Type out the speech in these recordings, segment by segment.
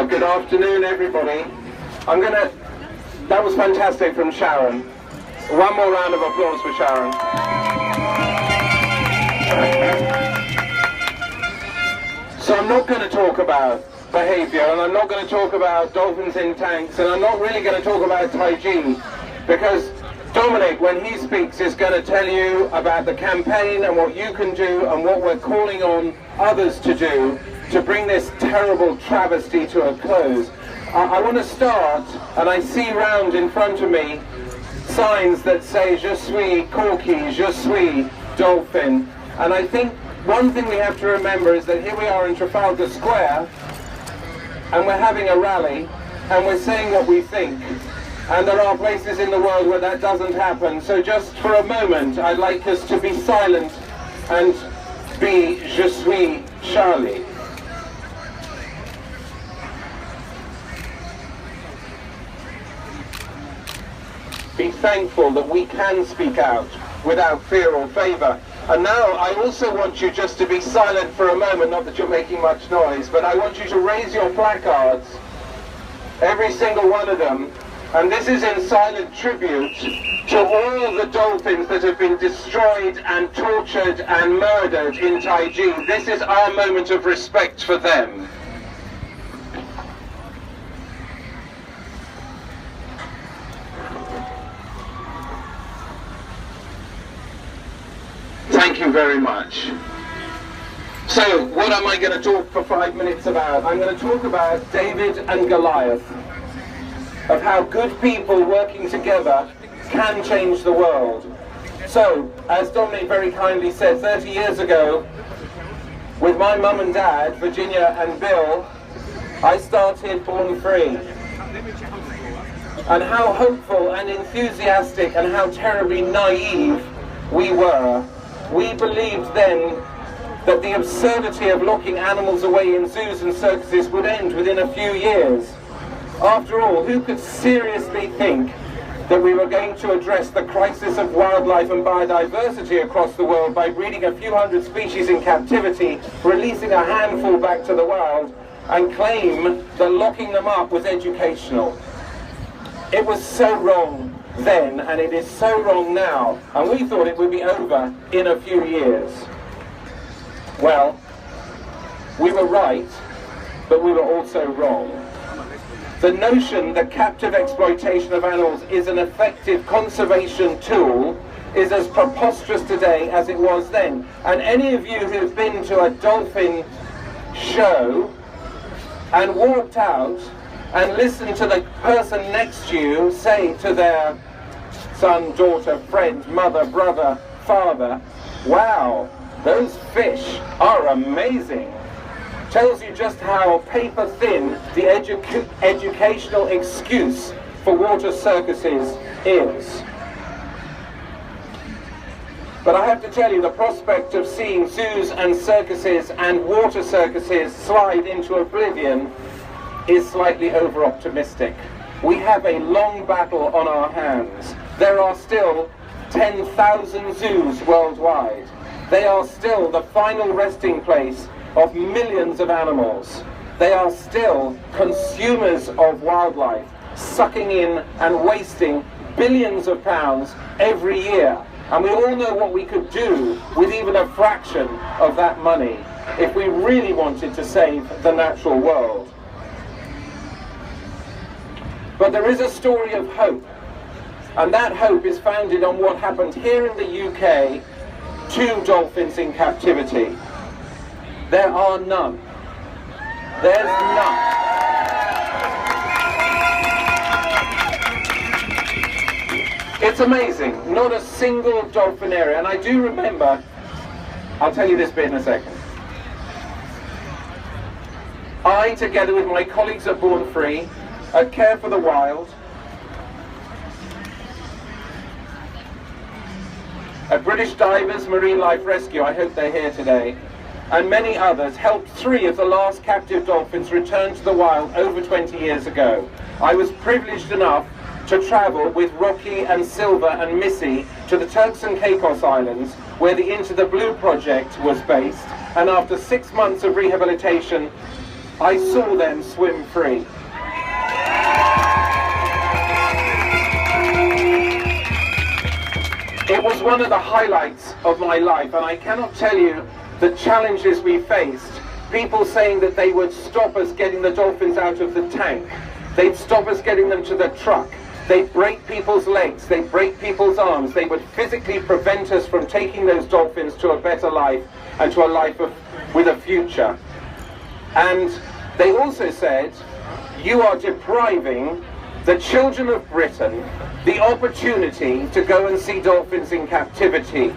Good afternoon, everybody. That was fantastic from Sharon. One more round of applause for Sharon. So I'm not going to talk about behavior, and I'm not going to talk about dolphins in tanks, and I'm not really going to talk about Taiji, because Dominic, when he speaks, is going to tell you about the campaign and what you can do and what we're calling on others to do to bring this terrible travesty to a close. I want to start, and I see round in front of me signs that say Je suis Corky, Je suis Dolphin, and I think one thing we have to remember is that here we are in Trafalgar Square and we're having a rally and we're saying what we think, and there are places in the world where that doesn't happen. So just for a moment I'd like us to be silent and be Je suis Charlie. Be thankful that we can speak out without fear or favour. And now I also want you just to be silent for a moment, not that you're making much noise, but I want you to raise your placards, every single one of them, and this is in silent tribute to all the dolphins that have been destroyed and tortured and murdered in Taiji. This is our moment of respect for them. Thank you very much. So, what am I going to talk for 5 minutes about? I'm going to talk about David and Goliath, of how good people working together can change the world. So, as Dominic very kindly said, 30 years ago, with my mum and dad, Virginia and Bill, I started Born Free. And how hopeful and enthusiastic and how terribly naive we were. We believed then that the absurdity of locking animals away in zoos and circuses would end within a few years. After all, who could seriously think that we were going to address the crisis of wildlife and biodiversity across the world by breeding a few hundred species in captivity, releasing a handful back to the wild, and claim that locking them up was educational? It was so wrong then, and it is so wrong now, and we thought it would be over in a few years. Well, we were right, but we were also wrong. The notion that captive exploitation of animals is an effective conservation tool is as preposterous today as it was then. And any of you who've been to a dolphin show and walked out and listened to the person next to you say to their son, daughter, friend, mother, brother, father, "Wow, those fish are amazing," tells you just how paper thin the educational excuse for water circuses is. But I have to tell you, the prospect of seeing zoos and circuses and water circuses slide into oblivion is slightly over-optimistic. We have a long battle on our hands. There are still 10,000 zoos worldwide. They are still the final resting place of millions of animals. They are still consumers of wildlife, sucking in and wasting billions of pounds every year. And we all know what we could do with even a fraction of that money if we really wanted to save the natural world. But there is a story of hope, and that hope is founded on what happened here in the UK to dolphins in captivity. There are none. There's none. It's amazing, not a single dolphin area. And I do remember, I'll tell you this bit in a second. I, together with my colleagues at Born Free, at Care for the Wild, at British Divers Marine Life Rescue, I hope they're here today, and many others, helped 3 of the last captive dolphins return to the wild over 20 years ago. I was privileged enough to travel with Rocky and Silver and Missy to the Turks and Caicos Islands, where the Into the Blue project was based, and after 6 months of rehabilitation, I saw them swim free. It was one of the highlights of my life, and I cannot tell you the challenges we faced. People saying that they would stop us getting the dolphins out of the tank. They'd stop us getting them to the truck. They'd break people's legs. They'd break people's arms. They would physically prevent us from taking those dolphins to a better life and to a life with a future. And they also said, you are depriving the children of Britain the opportunity to go and see dolphins in captivity.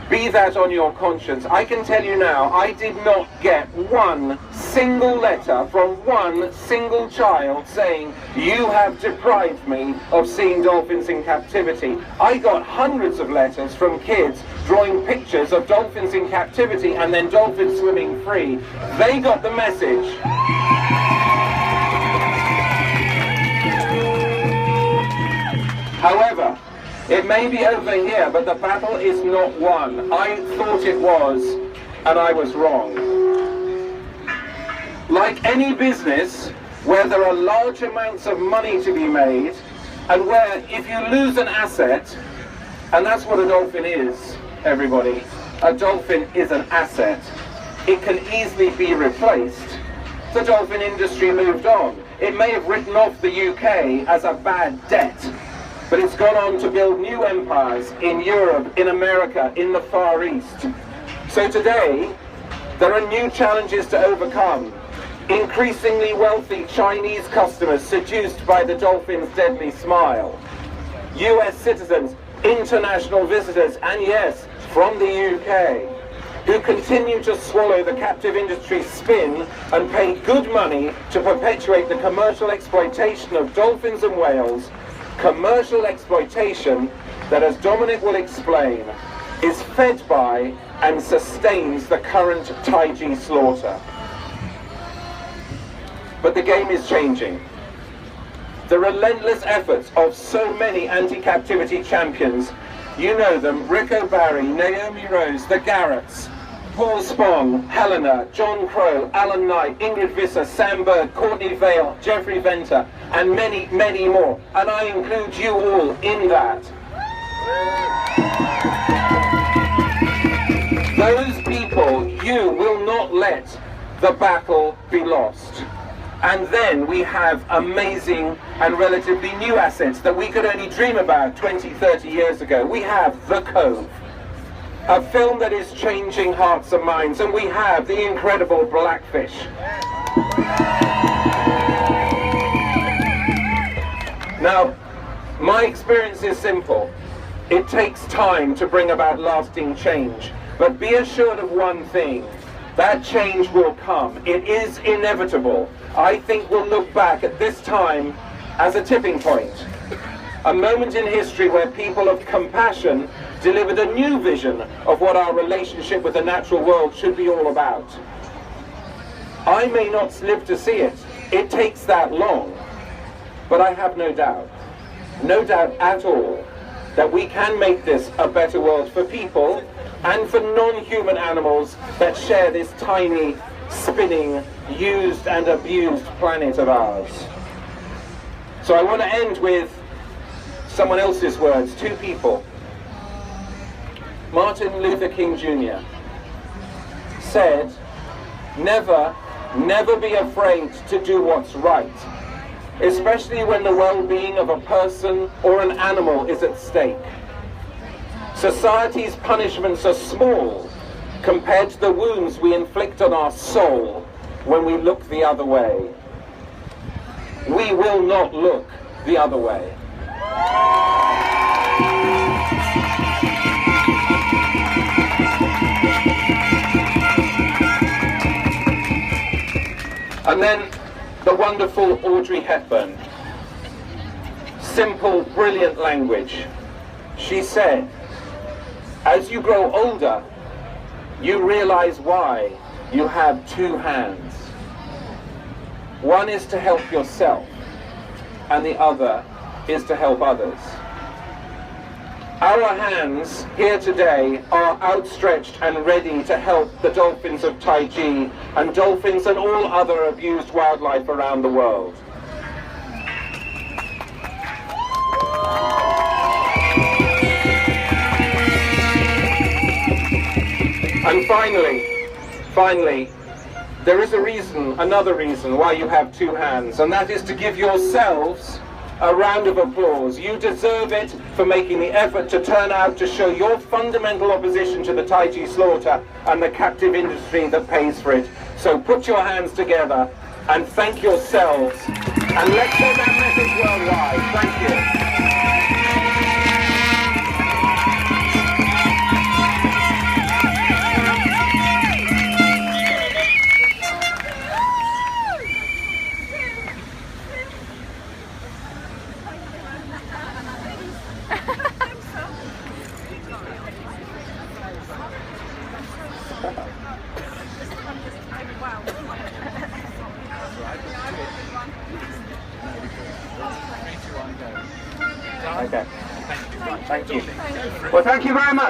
Be that on your conscience. I can tell you now, I did not get one single letter from one single child saying, you have deprived me of seeing dolphins in captivity. I got hundreds of letters from kids drawing pictures of dolphins in captivity and then dolphins swimming free. They got the message. However, it may be over here, but the battle is not won. I thought it was, and I was wrong. Like any business where there are large amounts of money to be made, and where if you lose an asset, and that's what a dolphin is, everybody, a dolphin is an asset. It can easily be replaced. The dolphin industry moved on. It may have written off the UK as a bad debt, but it's gone on to build new empires in Europe, in America, in the Far East. So today, there are new challenges to overcome. Increasingly wealthy Chinese customers seduced by the dolphin's deadly smile. US citizens, international visitors, and yes, from the UK, who continue to swallow the captive industry's spin and pay good money to perpetuate the commercial exploitation of dolphins and whales. Commercial exploitation that, as Dominic will explain, is fed by and sustains the current Taiji slaughter. But the game is changing. The relentless efforts of so many anti-captivity champions, you know them, Rick O'Barry, Naomi Rose, the Garretts, Paul Spong, Helena, John Crow, Alan Knight, Ingrid Visser, Sam Bird, Courtney Vale, Jeffrey Venter, and many, many more. And I include you all in that. Those people, you will not let the battle be lost. And then we have amazing and relatively new assets that we could only dream about 20, 30 years ago. We have The Cove, a film that is changing hearts and minds, and we have the incredible Blackfish. Now, my experience is simple. It takes time to bring about lasting change, but be assured of one thing, that change will come. It is inevitable. I think we'll look back at this time as a tipping point, a moment in history where people of compassion delivered a new vision of what our relationship with the natural world should be all about. I may not live to see it. It takes that long. But I have no doubt at all, that we can make this a better world for people and for non-human animals that share this tiny, spinning, used and abused planet of ours. So I want to end with someone else's words, two people. Martin Luther King Jr. said, never be afraid to do what's right, especially when the well-being of a person or an animal is at stake. Society's punishments are small compared to the wounds we inflict on our soul when we look the other way. We will not look the other way. And then the wonderful Audrey Hepburn. Simple, brilliant language. She said, as you grow older, you realize why you have two hands. One is to help yourself, and the other is to help others. Our hands here today are outstretched and ready to help the dolphins of Taiji and dolphins and all other abused wildlife around the world. And finally, there is a reason, another reason why you have two hands, and that is to give yourselves a round of applause. You deserve it for making the effort to turn out to show your fundamental opposition to the Taiji slaughter and the captive industry that pays for it. So put your hands together and thank yourselves, and let's get that message worldwide. Thank you. Okay. Thank you. Well, thank you very much.